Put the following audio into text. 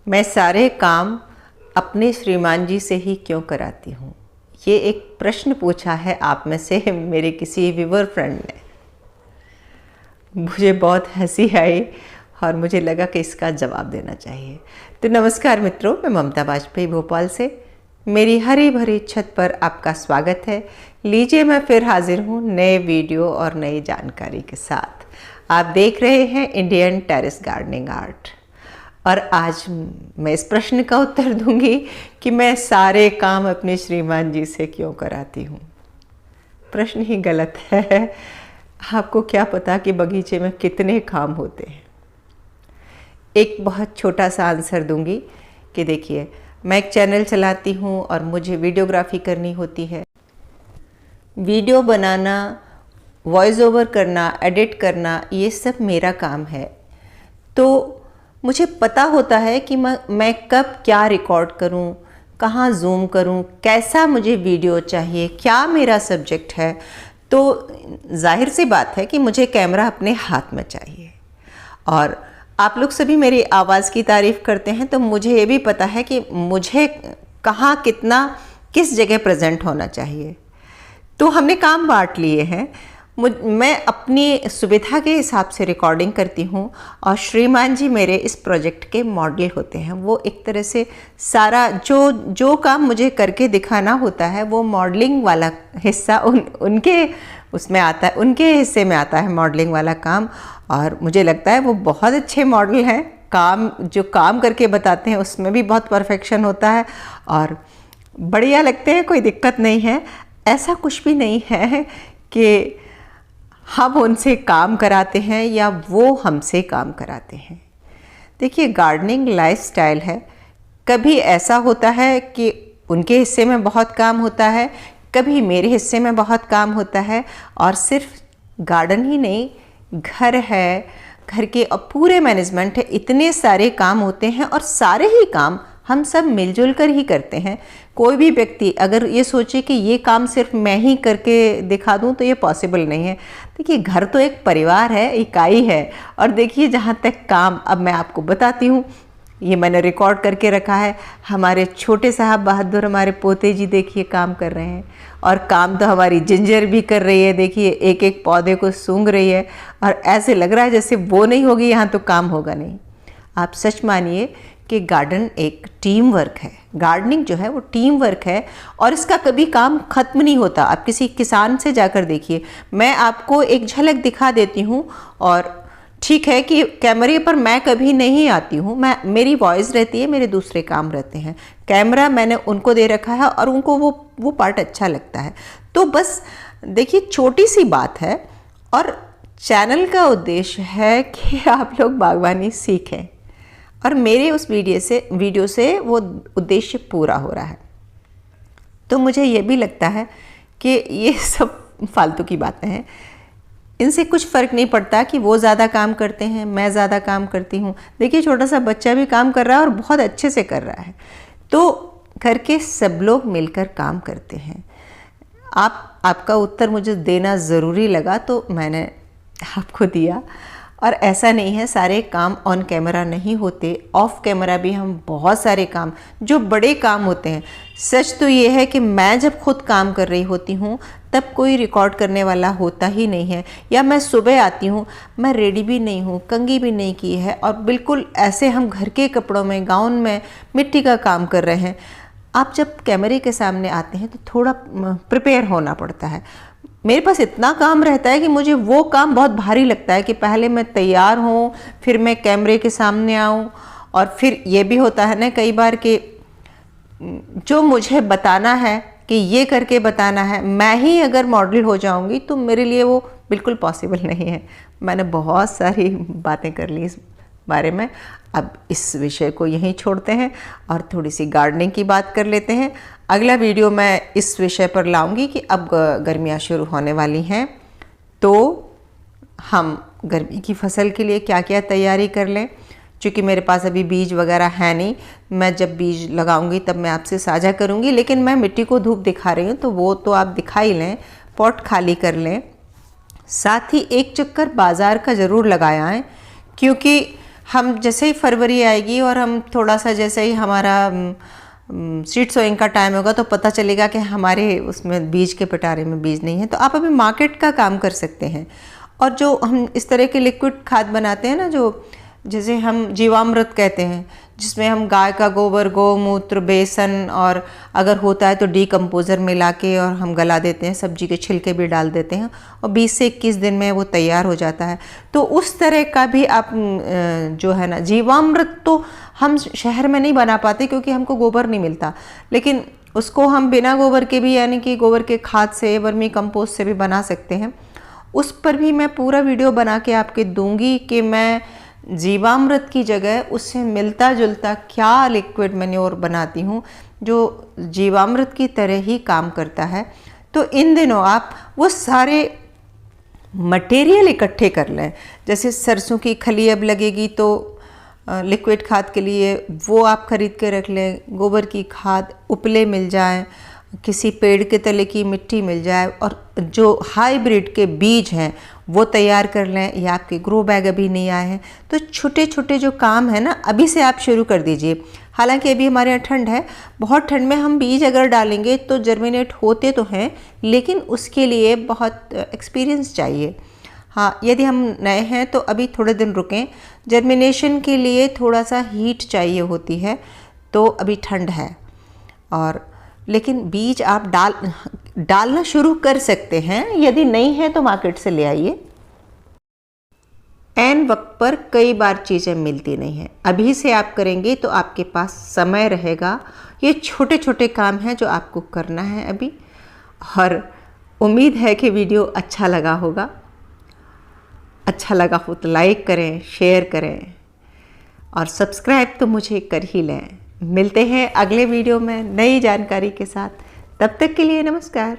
मैं सारे काम अपने श्रीमान जी से ही क्यों कराती हूँ। ये एक प्रश्न पूछा है आप में से मेरे किसी व्यूअर फ्रेंड ने। मुझे बहुत हंसी आई और मुझे लगा कि इसका जवाब देना चाहिए। तो नमस्कार मित्रों, मैं ममता बाजपेयी भोपाल से मेरी हरी भरी छत पर आपका स्वागत है। लीजिए, मैं फिर हाजिर हूँ नए वीडियो और नई जानकारी के साथ। आप देख रहे हैं इंडियन टेरेस गार्डनिंग आर्ट और आज मैं इस प्रश्न का उत्तर दूंगी कि मैं सारे काम अपने श्रीमान जी से क्यों कराती हूँ। प्रश्न ही गलत है। आपको क्या पता कि बगीचे में कितने काम होते हैं। एक बहुत छोटा सा आंसर दूंगी कि देखिए, मैं एक चैनल चलाती हूँ और मुझे वीडियोग्राफी करनी होती है। वीडियो बनाना, वॉइस ओवर करना, एडिट करना, ये सब मेरा काम है। तो मुझे पता होता है कि मैं कब क्या रिकॉर्ड करूं, कहाँ जूम करूं, कैसा मुझे वीडियो चाहिए, क्या मेरा सब्जेक्ट है। तो जाहिर सी बात है कि मुझे कैमरा अपने हाथ में चाहिए। और आप लोग सभी मेरी आवाज़ की तारीफ़ करते हैं, तो मुझे ये भी पता है कि मुझे कहाँ कितना किस जगह प्रेजेंट होना चाहिए। तो हमने काम बांट लिए हैं। मैं अपनी सुविधा के हिसाब से रिकॉर्डिंग करती हूँ और श्रीमान जी मेरे इस प्रोजेक्ट के मॉडल होते हैं। वो एक तरह से सारा जो काम मुझे करके दिखाना होता है, वो मॉडलिंग वाला हिस्सा उनके उसमें आता है, उनके हिस्से में आता है मॉडलिंग वाला काम। और मुझे लगता है वो बहुत अच्छे मॉडल हैं। जो काम करके बताते हैं उसमें भी बहुत परफेक्शन होता है और बढ़िया लगते हैं, कोई दिक्कत नहीं है। ऐसा कुछ भी नहीं है कि हम उनसे काम कराते हैं या वो हमसे काम कराते हैं। देखिए, गार्डनिंग लाइफस्टाइल है। कभी ऐसा होता है कि उनके हिस्से में बहुत काम होता है, कभी मेरे हिस्से में बहुत काम होता है। और सिर्फ गार्डन ही नहीं, घर है, घर के पूरे मैनेजमेंट है, इतने सारे काम होते हैं और सारे ही काम हम सब मिलजुल कर ही करते हैं। कोई भी व्यक्ति अगर ये सोचे कि ये काम सिर्फ मैं ही करके दिखा दूं, तो ये पॉसिबल नहीं है। देखिए, घर तो एक परिवार है, इकाई है। और देखिए, जहाँ तक काम, अब मैं आपको बताती हूँ, ये मैंने रिकॉर्ड करके रखा है। हमारे छोटे साहब बहादुर, हमारे पोते जी, देखिए काम कर रहे हैं। और काम तो हमारी जिंजर भी कर रही है। देखिए, एक एक पौधे को सूंघ रही है और ऐसे लग रहा है जैसे वो नहीं होगी यहाँ तो काम होगा नहीं। आप सच मानिए कि गार्डन एक टीम वर्क है। गार्डनिंग जो है वो टीम वर्क है और इसका कभी काम ख़त्म नहीं होता। आप किसी किसान से जाकर देखिए। मैं आपको एक झलक दिखा देती हूँ और ठीक है कि कैमरे पर मैं कभी नहीं आती हूँ, मेरी वॉइस रहती है, मेरे दूसरे काम रहते हैं। कैमरा मैंने उनको दे रखा है और उनको वो पार्ट अच्छा लगता है। तो बस देखिए, छोटी सी बात है और चैनल का उद्देश्य है कि आप लोग बागवानी सीखें और मेरे उस वीडियो से वो उद्देश्य पूरा हो रहा है। तो मुझे ये भी लगता है कि ये सब फालतू की बातें हैं। इनसे कुछ फ़र्क नहीं पड़ता कि वो ज़्यादा काम करते हैं, मैं ज़्यादा काम करती हूँ। देखिए, छोटा सा बच्चा भी काम कर रहा है और बहुत अच्छे से कर रहा है। तो घर के सब लोग मिलकर काम करते हैं। आपका उत्तर मुझे देना ज़रूरी लगा तो मैंने आपको दिया। और ऐसा नहीं है, सारे काम ऑन कैमरा नहीं होते, ऑफ कैमरा भी हम बहुत सारे काम, जो बड़े काम होते हैं। सच तो ये है कि मैं जब खुद काम कर रही होती हूँ तब कोई रिकॉर्ड करने वाला होता ही नहीं है। या मैं सुबह आती हूँ, मैं रेडी भी नहीं हूँ, कंघी भी नहीं की है और बिल्कुल ऐसे हम घर के कपड़ों में, गाउन में, मिट्टी का काम कर रहे हैं। आप जब कैमरे के सामने आते हैं तो थोड़ा प्रिपेयर होना पड़ता है। मेरे पास इतना काम रहता है कि मुझे वो काम बहुत भारी लगता है कि पहले मैं तैयार हूँ, फिर मैं कैमरे के सामने आऊँ। और फिर ये भी होता है ना कई बार कि जो मुझे बताना है कि ये करके बताना है, मैं ही अगर मॉडल हो जाऊँगी तो मेरे लिए वो बिल्कुल पॉसिबल नहीं है। मैंने बहुत सारी बातें कर ली इस बारे में। अब इस विषय को यहीं छोड़ते हैं और थोड़ी सी गार्डनिंग की बात कर लेते हैं। अगला वीडियो मैं इस विषय पर लाऊंगी कि अब गर्मियाँ शुरू होने वाली हैं, तो हम गर्मी की फसल के लिए क्या क्या तैयारी कर लें। क्योंकि मेरे पास अभी बीज वगैरह है नहीं, मैं जब बीज लगाऊंगी तब मैं आपसे साझा करूंगी। लेकिन मैं मिट्टी को धूप दिखा रही हूँ तो वो तो आप दिखा ही लें, पॉट खाली कर लें। साथ ही एक चक्कर बाज़ार का ज़रूर लगाया है, क्योंकि हम जैसे ही फरवरी आएगी और हम थोड़ा सा जैसे ही हमारा सीड सोइंग का टाइम होगा तो पता चलेगा कि हमारे उसमें बीज के पिटारे में बीज नहीं है, तो आप अभी मार्केट का काम कर सकते हैं। और जो हम इस तरह के लिक्विड खाद बनाते हैं ना, जो जैसे हम जीवामृत कहते हैं, जिसमें हम गाय का गोबर, गौमूत्र, बेसन और अगर होता है तो डीकम्पोज़र मिला के और हम गला देते हैं, सब्जी के छिलके भी डाल देते हैं और 20 से 21 दिन में वो तैयार हो जाता है। तो उस तरह का भी आप जो है ना, जीवामृत तो हम शहर में नहीं बना पाते क्योंकि हमको गोबर नहीं मिलता, लेकिन उसको हम बिना गोबर के भी, यानी कि गोबर के खाद से, वर्मी कंपोस्ट से भी बना सकते हैं। उस पर भी मैं पूरा वीडियो बना के आपके दूंगी कि मैं जीवामृत की जगह उससे मिलता जुलता क्या लिक्विड मैन्योर बनाती हूँ जो जीवामृत की तरह ही काम करता है। तो इन दिनों आप वो सारे मटेरियल इकट्ठे कर लें। जैसे सरसों की खली अब लगेगी तो लिक्विड खाद के लिए वो आप खरीद के रख लें, गोबर की खाद उपले मिल जाएं, किसी पेड़ के तले की मिट्टी मिल जाए, और जो हाइब्रिड के बीज हैं वो तैयार कर लें, या आपके ग्रो बैग अभी नहीं आए हैं तो छोटे छोटे जो काम है ना, अभी से आप शुरू कर दीजिए। हालांकि अभी हमारे यहाँ ठंड है, बहुत ठंड में हम बीज अगर डालेंगे तो जर्मिनेट होते तो हैं, लेकिन उसके लिए बहुत एक्सपीरियंस चाहिए। हाँ, यदि हम नए हैं तो अभी थोड़े दिन रुकें, जर्मिनेशन के लिए थोड़ा सा हीट चाहिए होती है, तो अभी ठंड है। और लेकिन बीज आप डालना शुरू कर सकते हैं, यदि नहीं है तो मार्केट से ले आइए। ऐन वक्त पर कई बार चीज़ें मिलती नहीं हैं, अभी से आप करेंगे तो आपके पास समय रहेगा। ये छोटे छोटे काम हैं जो आपको करना है अभी, और उम्मीद है कि वीडियो अच्छा लगा होगा। अच्छा लगा हो तो लाइक करें, शेयर करें और सब्सक्राइब तो मुझे कर ही लें। मिलते हैं अगले वीडियो में नई जानकारी के साथ, तब तक के लिए नमस्कार।